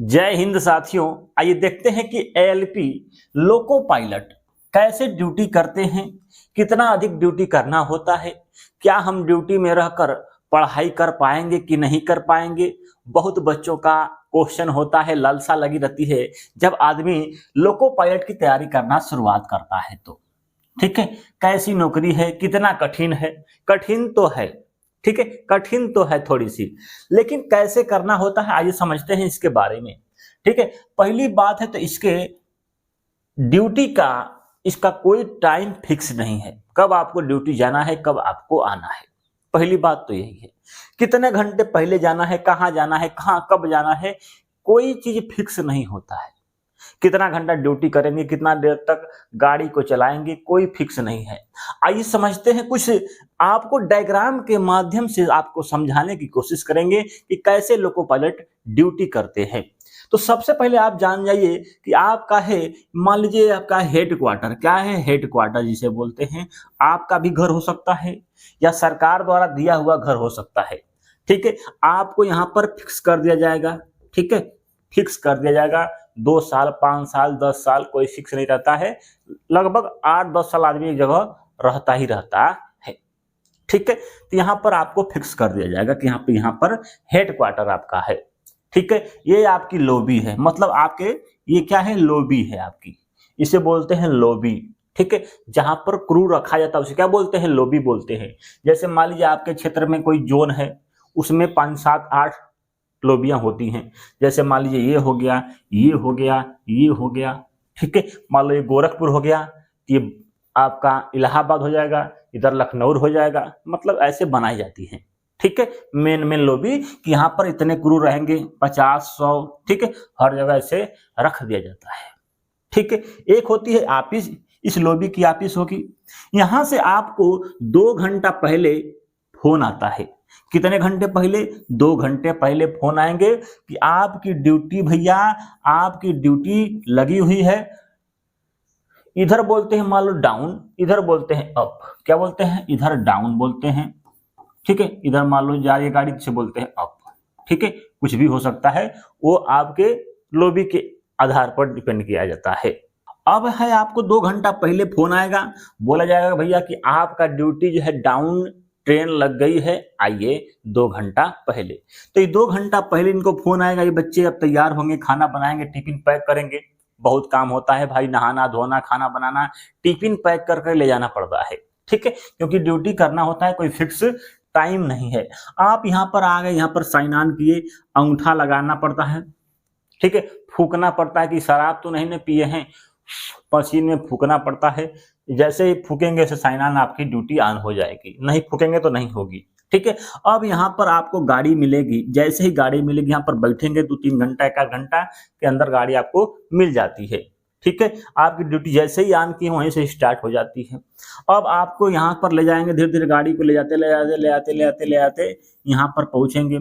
जय हिंद साथियों। आइए देखते हैं कि एएलपी लोको पायलट कैसे ड्यूटी करते हैं, कितना अधिक ड्यूटी करना होता है, क्या हम ड्यूटी में रहकर पढ़ाई कर पाएंगे कि नहीं कर पाएंगे। बहुत बच्चों का क्वेश्चन होता है, लालसा लगी रहती है जब आदमी लोको पायलट की तैयारी करना शुरुआत करता है तो। ठीक है, कैसी नौकरी है, कितना कठिन है। कठिन तो है, ठीक है, कठिन तो है थोड़ी सी, लेकिन कैसे करना होता है आइए समझते हैं इसके बारे में। ठीक है, पहली बात है तो इसके ड्यूटी का इसका कोई टाइम फिक्स नहीं है, कब आपको ड्यूटी जाना है, कब आपको आना है। पहली बात तो यही है, कितने घंटे पहले जाना है, कहाँ जाना है, कहाँ कब जाना है, कोई चीज फिक्स नहीं होता है। कितना घंटा ड्यूटी करेंगे, कितना देर तक गाड़ी को चलाएंगे, कोई फिक्स नहीं है। आइए समझते हैं, कुछ आपको डायग्राम के माध्यम से आपको समझाने की कोशिश करेंगे कि कैसे लोको पायलट ड्यूटी करते हैं। तो सबसे पहले आप जान जाइए कि आपका है, मान लीजिए आपका हेड क्वार्टर, क्या है हेड क्वार्टर जिसे बोलते हैं। आपका भी घर हो सकता है या सरकार द्वारा दिया हुआ घर हो सकता है। ठीक है, आपको यहाँ पर फिक्स कर दिया जाएगा। ठीक है, फिक्स कर दिया जाएगा। 2 साल, 5 साल, 10 साल कोई फिक्स नहीं रहता है। लगभग 8-10 साल आदमी एक जगह रहता ही रहता है। ठीक है, तो यहाँ पर आपको फिक्स कर दिया जाएगा कि यहाँ पर हेड क्वार्टर आपका है। ठीक है, ये आपकी लॉबी है, मतलब आपके ये क्या है, लॉबी है आपकी, इसे बोलते हैं लॉबी। ठीक है, जहां पर क्रू रखा जाता है उसे क्या बोलते हैं, लॉबी बोलते हैं। जैसे मान लीजिए आपके क्षेत्र में कोई जोन है, उसमें 5, 7, 8 लॉबियां होती हैं। जैसे मान लीजिए ये हो गया, ये हो गया, ये हो गया। ठीक है, मान लो ये गोरखपुर हो गया, ये आपका इलाहाबाद हो जाएगा, इधर लखनऊ हो जाएगा, मतलब ऐसे बनाई जाती है। ठीक है, मेन लॉबी कि यहाँ पर इतने क्रू रहेंगे, 50, 100। ठीक है, हर जगह ऐसे रख दिया जाता है। ठीक है, एक होती है ऑफिस, इस लॉबी की ऑफिस होगी। यहां से आपको 2 घंटा पहले फोन आता है। कितने घंटे पहले, 2 घंटे पहले फोन आएंगे कि आपकी ड्यूटी भैया, आपकी ड्यूटी लगी हुई है। इधर बोलते हैं मान लो डाउन, इधर बोलते हैं अप। क्या बोलते हैं, इधर डाउन बोलते हैं। ठीक है, इधर मान लो जा रही है गाड़ी, जिसे बोलते हैं अप। ठीक है, कुछ भी हो सकता है, वो आपके लॉबी के आधार पर डिपेंड किया जाता है। अब है आपको 2 घंटा पहले फोन आएगा, बोला जाएगा भैया कि आपका ड्यूटी जो है डाउन, ट्रेन लग गई है, आइए 2 घंटा पहले। तो ये 2 घंटा पहले इनको फोन आएगा, ये बच्चे अब तैयार होंगे, खाना बनाएंगे, टिफिन पैक करेंगे। बहुत काम होता है भाई, नहाना धोना, खाना बनाना, टिफिन पैक करके ले जाना पड़ता है। ठीक है, क्योंकि ड्यूटी करना होता है, कोई फिक्स टाइम नहीं है। आप यहाँ पर आ गए, यहाँ पर साइन ऑन किए, अंगूठा लगाना पड़ता है। ठीक है, फूकना पड़ता है कि शराब तो नहीं न पिए हैं, पसीने में फूकना पड़ता है। जैसे ही फूकेंगे से साइन ऑन, आपकी ड्यूटी ऑन हो जाएगी, नहीं फूकेंगे तो नहीं होगी। ठीक है, अब यहाँ पर आपको गाड़ी मिलेगी। जैसे ही गाड़ी मिलेगी, यहाँ पर बैठेंगे 2-3 घंटा, 1 घंटा के अंदर गाड़ी आपको मिल जाती है। ठीक है, आपकी ड्यूटी जैसे ही ऑन की वहीं से स्टार्ट हो जाती है। अब आपको यहाँ पर ले जाएंगे, धीरे धीरे गाड़ी को ले जाते यहाँ पर पहुंचेंगे।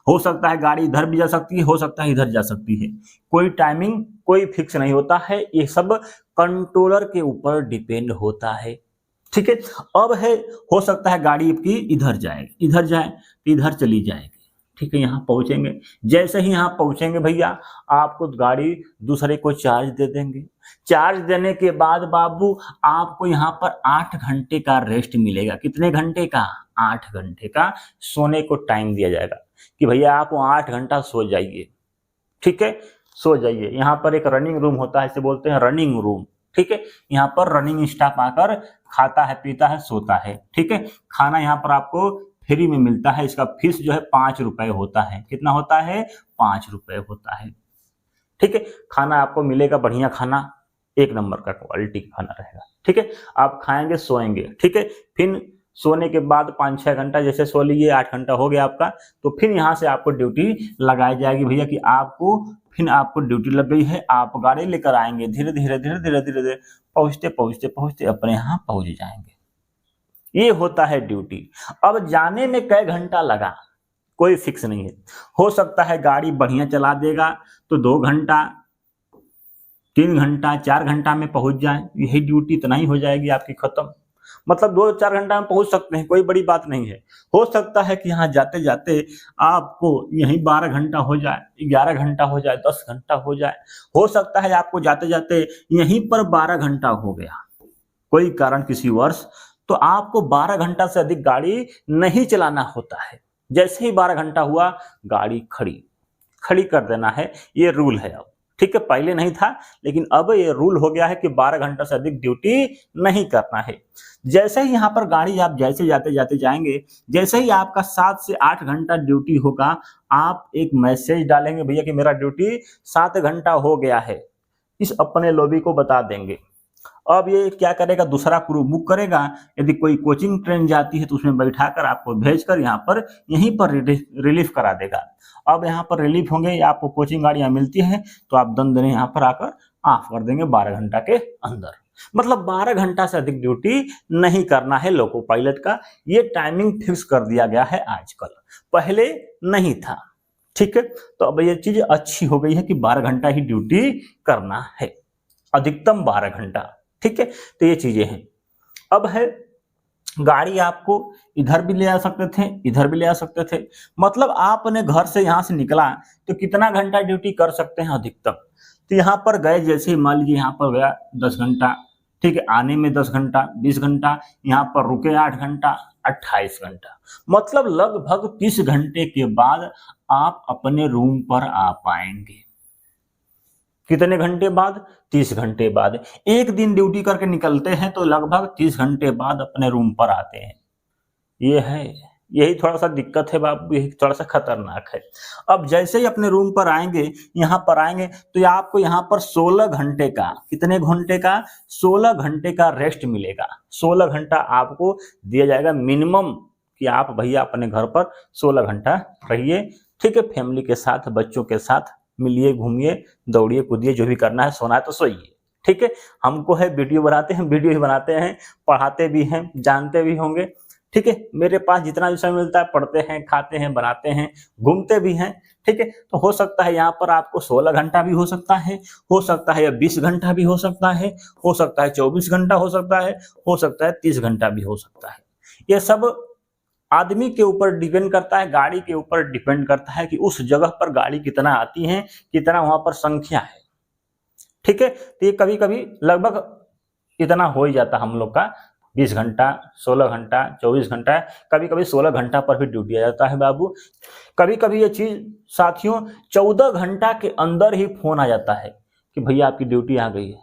हो सकता है गाड़ी इधर भी जा सकती है, हो सकता है इधर जा सकती है, कोई टाइमिंग कोई फिक्स नहीं होता है, ये सब कंट्रोलर के ऊपर डिपेंड होता है। ठीक है, अब है, हो सकता है गाड़ी आपकी इधर जाए, इधर जाए, इधर चली जाएगी। ठीक है, यहाँ पहुंचेंगे, जैसे ही यहाँ पहुंचेंगे भैया, आपको गाड़ी दूसरे को चार्ज दे देंगे। चार्ज देने के बाद बाबू आपको यहाँ पर 8 घंटे का रेस्ट मिलेगा। कितने घंटे का, 8 घंटे का सोने को टाइम दिया जाएगा कि भैया आप 8 घंटा सो जाइए। ठीक है, सो जाइए। यहाँ पर एक रनिंग रूम होता है, इसे बोलते हैं रनिंग रूम। ठीक है, यहाँ पर रनिंग स्टाफ आकर खाता है, पीता है, सोता है। ठीक है, खाना यहाँ पर आपको फ्री में मिलता है। इसका फीस जो है 5 रुपए होता है। कितना होता है, 5 रुपए होता है। ठीक है, खाना आपको मिलेगा, बढ़िया खाना, 1 नंबर का क्वालिटी खाना रहेगा। ठीक है, आप खाएंगे, सोएंगे। ठीक है, फिर सोने के बाद 5-6 घंटा जैसे सो लीजिए, 8 घंटा हो गया आपका, तो फिर यहाँ से आपको ड्यूटी लगाई जाएगी भैया कि आपको ड्यूटी लग गई है। आप गाड़ी लेकर आएंगे, धीरे धीरे पहुंचते अपने यहाँ पहुंच जाएंगे। ये होता है ड्यूटी। अब जाने में कई घंटा लगा, कोई फिक्स नहीं है। हो सकता है गाड़ी बढ़िया चला देगा तो 2 घंटा, 3 घंटा, 4 घंटा में पहुंच जाए, यही ड्यूटी इतना ही हो जाएगी आपकी खत्म। मतलब 2-4 घंटा में पहुंच सकते हैं, कोई बड़ी बात नहीं है। हो सकता है कि यहाँ जाते जाते आपको यहीं 12 घंटा हो जाए, 11 घंटा हो जाए, 10 घंटा हो जाए। हो सकता है आपको जाते जाते यहीं पर 12 घंटा हो गया, कोई कारण किसी वर्ष, तो आपको 12 घंटा से अधिक गाड़ी नहीं चलाना होता है। जैसे ही 12 घंटा हुआ, गाड़ी खड़ी कर देना है, ये रूल है अब। ठीक है, पहले नहीं था, लेकिन अब ये रूल हो गया है कि 12 घंटा से अधिक ड्यूटी नहीं करना है। जैसे ही यहाँ पर गाड़ी आप जैसे जाते जाते जाएंगे, जैसे ही आपका 7 से 8 घंटा ड्यूटी होगा, आप एक मैसेज डालेंगे, भैया कि मेरा ड्यूटी 7 घंटा हो गया है, इस अपने लॉबी को बता देंगे। अब ये क्या करेगा, दूसरा क्रू बुक करेगा। यदि कोई कोचिंग ट्रेन जाती है तो उसमें बैठाकर आपको भेजकर यहाँ पर यहीं पर रिलीफ करा देगा। अब यहाँ पर रिलीफ होंगे या आपको कोचिंग गाड़ियाँ मिलती हैं तो आप दंदने यहाँ पर आकर ऑफ कर देंगे 12 घंटा के अंदर। मतलब 12 घंटा से अधिक ड्यूटी नहीं करना है लोको पायलट का, ये टाइमिंग फिक्स कर दिया गया है आजकल, पहले नहीं था। ठीक है, तो अब ये चीज अच्छी हो गई है कि 12 घंटा ही ड्यूटी करना है, अधिकतम 12 घंटा। ठीक है, तो ये चीजें हैं। अब है गाड़ी आपको इधर भी ले आ सकते थे, इधर भी ले आ सकते थे। मतलब आपने घर से यहाँ से निकला तो कितना घंटा ड्यूटी कर सकते हैं अधिकतम। तो यहाँ पर गए, जैसे ही मान लीजिए यहाँ पर गया 10 घंटा, ठीक है, आने में 10 घंटा, 20 घंटा, यहाँ पर रुके 8 घंटा, 28 घंटा, मतलब लगभग 30 घंटे के बाद आप अपने रूम पर आ पाएंगे। कितने घंटे बाद? 30 घंटे बाद। एक दिन ड्यूटी करके निकलते हैं तो लगभग 30 घंटे बाद अपने रूम पर आते हैं। ये है, यही थोड़ा सा दिक्कत है बाबू, यही थोड़ा सा खतरनाक है। अब जैसे ही अपने रूम पर आएंगे, यहाँ पर आएंगे तो आपको यहाँ पर 16 घंटे का, कितने घंटे का? 16 घंटे का रेस्ट मिलेगा। 16 घंटा आपको दिया जाएगा मिनिमम, कि आप भैया अपने घर पर 16 घंटा रहिए। ठीक है, फैमिली के साथ, बच्चों के साथ मिलिए, घूमिए, दौड़िए, कूदिए, जो भी करना है, सोना है तो सोइए। ठीक है, हमको है वीडियो बनाते हैं, वीडियो ही बनाते हैं, पढ़ाते भी हैं, जानते भी होंगे। ठीक है, मेरे पास जितना भी समय मिलता है पढ़ते हैं, खाते हैं, बनाते हैं, घूमते भी हैं। ठीक है, तो हो सकता है यहाँ पर आपको 16 घंटा भी हो सकता है या 20 घंटा भी हो सकता है 24 घंटा हो सकता है 30 घंटा भी हो सकता है। ये सब आदमी के ऊपर डिपेंड करता है, गाड़ी के ऊपर डिपेंड करता है कि उस जगह पर गाड़ी कितना आती है, कितना वहां पर संख्या है। ठीक है, तो ये कभी कभी लगभग इतना हो ही जाता हम लोग का, 20 घंटा, 16 घंटा, 24 घंटा, कभी कभी 16 घंटा पर भी ड्यूटी आ जाता है बाबू। कभी कभी ये चीज साथियों 14 घंटा के अंदर ही फोन आ जाता है कि भैया आपकी ड्यूटी आ गई है।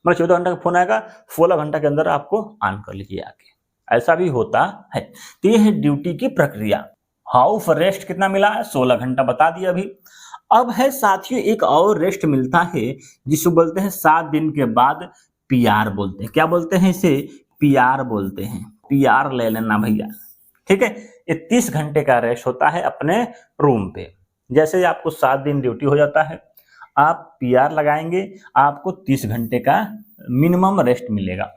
मतलब 14 घंटा का फोन आएगा, 16 घंटा के अंदर आपको ऑन कर लीजिए आके, ऐसा भी होता है। तो ये है ड्यूटी की प्रक्रिया। हाउस रेस्ट कितना मिला है? 16 घंटा बता दिया अभी। अब है साथियों एक और रेस्ट मिलता है जिसको बोलते हैं 7 दिन के बाद पीआर बोलते हैं। क्या बोलते हैं इसे? पीआर बोलते हैं। पीआर ले लेना भैया। ठीक है, ये 30 घंटे का रेस्ट होता है अपने रूम पे। जैसे आपको 7 दिन ड्यूटी हो जाता है, आप पीआर लगाएंगे, आपको 30 घंटे का मिनिमम रेस्ट मिलेगा।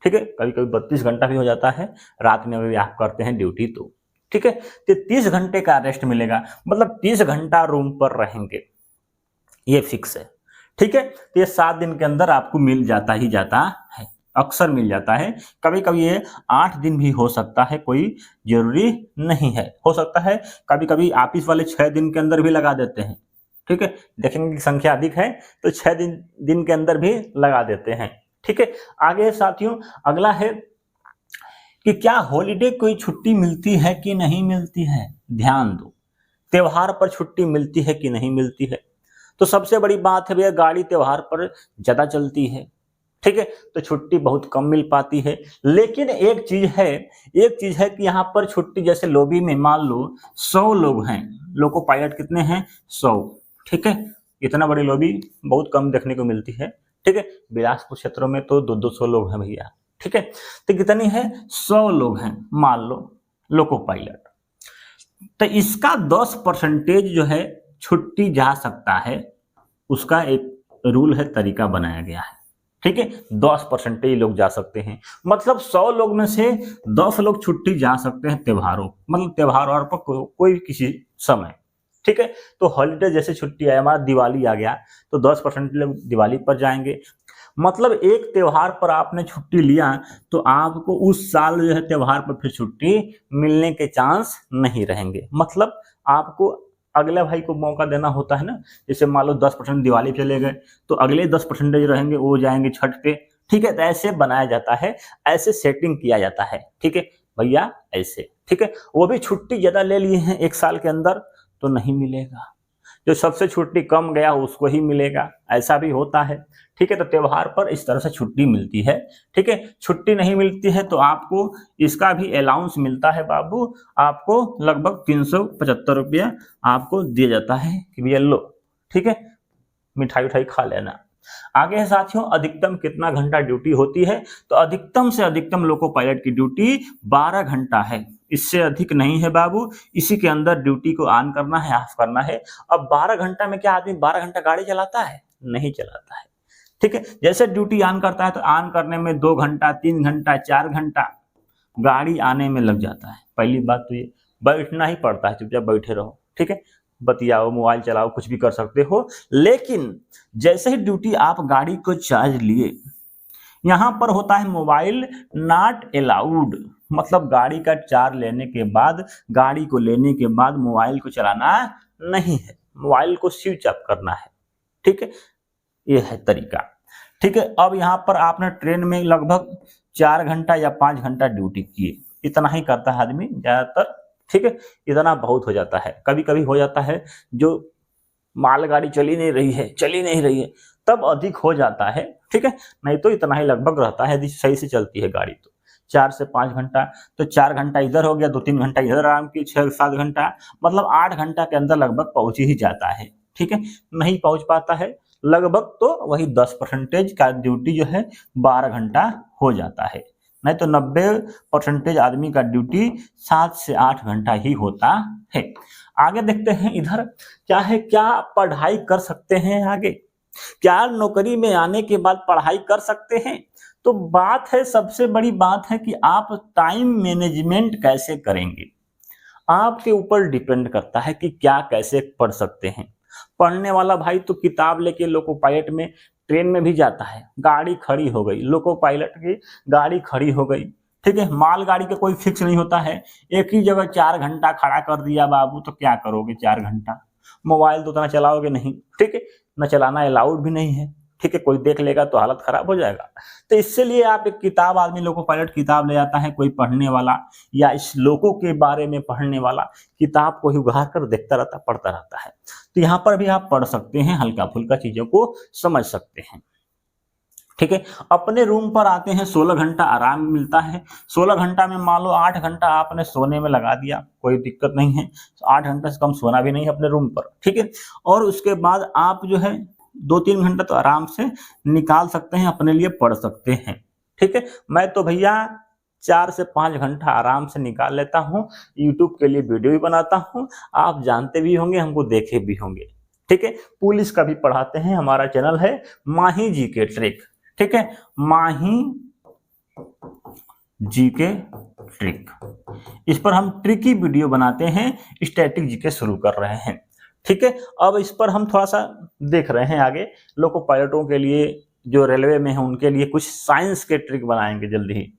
ठीक है, कभी कभी 32 घंटा भी हो जाता है, रात में भी आप करते हैं ड्यूटी तो। ठीक है, तो 30 घंटे का रेस्ट मिलेगा, मतलब 30 घंटा रूम पर रहेंगे, ये फिक्स है। ठीक है, तो ये 7 दिन के अंदर आपको मिल जाता ही जाता है, अक्सर मिल जाता है। कभी कभी ये 8 दिन भी हो सकता है, कोई जरूरी नहीं है, हो सकता है कभी कभी ऑफिस वाले 6 दिन के अंदर भी लगा देते हैं। ठीक है, देखेंगे कि संख्या अधिक है तो 6 दिन के अंदर भी लगा देते हैं। ठीक है, आगे साथियों अगला है कि क्या हॉलीडे कोई छुट्टी मिलती है कि नहीं मिलती है। ध्यान दो, त्योहार पर छुट्टी मिलती है कि नहीं मिलती है। तो सबसे बड़ी बात है भैया, गाड़ी त्योहार पर ज्यादा चलती है। ठीक है, तो छुट्टी बहुत कम मिल पाती है। लेकिन एक चीज है कि यहाँ पर छुट्टी, जैसे लॉबी में मान लो 100 लोग हैं, लोको पायलट कितने हैं? 100। ठीक है, इतना बड़ी लॉबी बहुत कम देखने को मिलती है। ठीक है, बिलासपुर क्षेत्रों में तो 200 लोग हैं भैया। ठीक है, तो कितनी है? 100 लोग हैं मान लो लोको पायलट। तो इसका 10% जो है छुट्टी जा सकता है, उसका एक रूल है, तरीका बनाया गया है। ठीक है, 10% लोग जा सकते हैं, मतलब 100 लोग में से 10 लोग छुट्टी जा सकते हैं त्योहारों, मतलब त्योहार पर कोई किसी समय। ठीक है, तो हॉलीडे जैसे छुट्टी है, हमारा दिवाली आ गया तो 10% लोग दिवाली पर जाएंगे। मतलब एक त्योहार पर आपने छुट्टी लिया तो आपको उस साल जो है त्योहार पर फिर छुट्टी मिलने के चांस नहीं रहेंगे। मतलब आपको अगले भाई को मौका देना होता है ना, जैसे मान लो 10% दिवाली पे चले गए तो अगले 10% रहेंगे वो जाएंगे छठ पे, ठीक है। तो ऐसे बनाया जाता है, ऐसे सेटिंग किया जाता है, ठीक है भैया, ऐसे, ठीक है। वो भी छुट्टी ज्यादा ले लिए हैं एक साल के अंदर तो नहीं मिलेगा, जो सबसे छुट्टी कम गया उसको ही मिलेगा, ऐसा भी होता है, ठीक है। तो त्योहार पर इस तरह से छुट्टी मिलती है, ठीक है। छुट्टी नहीं मिलती है तो आपको इसका भी अलाउंस मिलता है बाबू, आपको लगभग 375 रुपया आपको दिया जाता है कि भैया लो, ठीक है, मिठाई उठाई खा लेना। आगे है साथियों, अधिकतम कितना घंटा ड्यूटी होती है, तो अधिकतम से अधिकतम लोको पायलट की ड्यूटी 12 घंटा है, इससे अधिक नहीं है बाबू। इसी के अंदर ड्यूटी को ऑन करना है, ऑफ करना है। अब 12 घंटा में क्या आदमी 12 घंटा गाड़ी चलाता है? नहीं चलाता है, ठीक है। जैसे ड्यूटी ऑन करता है तो ऑन करने में 2 घंटा 3 घंटा 4 घंटा गाड़ी आने में लग जाता है। पहली बात तो ये, बैठना ही पड़ता है, चुपचाप बैठे रहो, ठीक है, बतियाओ, मोबाइल चलाओ, कुछ भी कर सकते हो। लेकिन जैसे ही ड्यूटी आप गाड़ी को चार्ज लिए, यहां पर होता है मोबाइल नॉट अलाउड, मतलब गाड़ी का चार्ज लेने के बाद, गाड़ी को लेने के बाद मोबाइल को चलाना नहीं है, मोबाइल को स्विच ऑफ करना है, ठीक है। ये है तरीका, ठीक है। अब यहाँ पर आपने ट्रेन में लगभग 4 घंटा या 5 घंटा ड्यूटी किए, इतना ही करता है आदमी ज्यादातर, ठीक है। इतना बहुत हो जाता है, कभी कभी हो जाता है जो मालगाड़ी चली नहीं रही है तब अधिक हो जाता है, ठीक है। नहीं तो इतना ही लगभग रहता है यदि सही से चलती है गाड़ी तो 4 से 5 घंटा। तो 4 घंटा इधर हो गया, 2-3 घंटा इधर आराम की, 6-7 घंटा, मतलब 8 घंटा के अंदर लगभग पहुंच ही जाता है, ठीक है। नहीं पहुंच पाता है लगभग तो वही 10% का ड्यूटी जो है 12 घंटा हो जाता है, नहीं तो 90% आदमी का ड्यूटी 7 से 8 घंटा ही होता है। आगे देखते हैं इधर क्या है, क्या पढ़ाई कर सकते हैं आगे, क्या नौकरी में आने के बाद पढ़ाई कर सकते हैं? तो बात है, सबसे बड़ी बात है कि आप टाइम मैनेजमेंट कैसे करेंगे, आपके ऊपर डिपेंड करता है कि क्या कैसे पढ़ सकते हैं। पढ़ने वाला भाई तो किताब लेके लोको पायलट में, ट्रेन में भी जाता है, गाड़ी खड़ी हो गई, लोको पायलट की गाड़ी खड़ी हो गई, ठीक है। मालगाड़ी का कोई फिक्स नहीं होता है, एक ही जगह 4 घंटा खड़ा कर दिया बाबू तो क्या करोगे 4 घंटा? मोबाइल तो उतना चलाओगे नहीं, ठीक है, न चलाना अलाउड भी नहीं है, ठीक है, कोई देख लेगा तो हालत खराब हो जाएगा। तो इससे लिए आप एक किताब, आदमी लोको पायलट किताब ले आता है, कोई पढ़ने वाला या इस लोको के बारे में पढ़ने वाला किताब को ही उघार कर देखता रहता, पढ़ता रहता है। तो यहाँ पर भी आप पढ़ सकते हैं, हल्का फुल्का चीजों को समझ सकते हैं, ठीक है। अपने रूम पर आते हैं, 16 घंटा आराम मिलता है। 16 घंटा में मान लो 8 घंटा आपने सोने में लगा दिया, कोई दिक्कत नहीं है, 8 घंटा से कम सोना भी नहीं है अपने रूम पर, ठीक है। और उसके बाद आप जो है 2-3 घंटा तो आराम से निकाल सकते हैं, अपने लिए पढ़ सकते हैं, ठीक है। मैं तो भैया 4 से 5 घंटा आराम से निकाल लेता हूँ, यूट्यूब के लिए वीडियो भी बनाता हूँ, आप जानते भी होंगे, हमको देखे भी होंगे, ठीक है। पुलिस का भी पढ़ाते हैं, हमारा चैनल है माही जी के ट्रिक, ठीक है, माही जी के ट्रिक, इस पर हम ट्रिकी वीडियो बनाते हैं, स्टैटिक जीके शुरू कर रहे हैं, ठीक है। अब इस पर हम थोड़ा सा देख रहे हैं आगे, लोको पायलटों के लिए जो रेलवे में है उनके लिए कुछ साइंस के ट्रिक बनाएंगे जल्दी ही।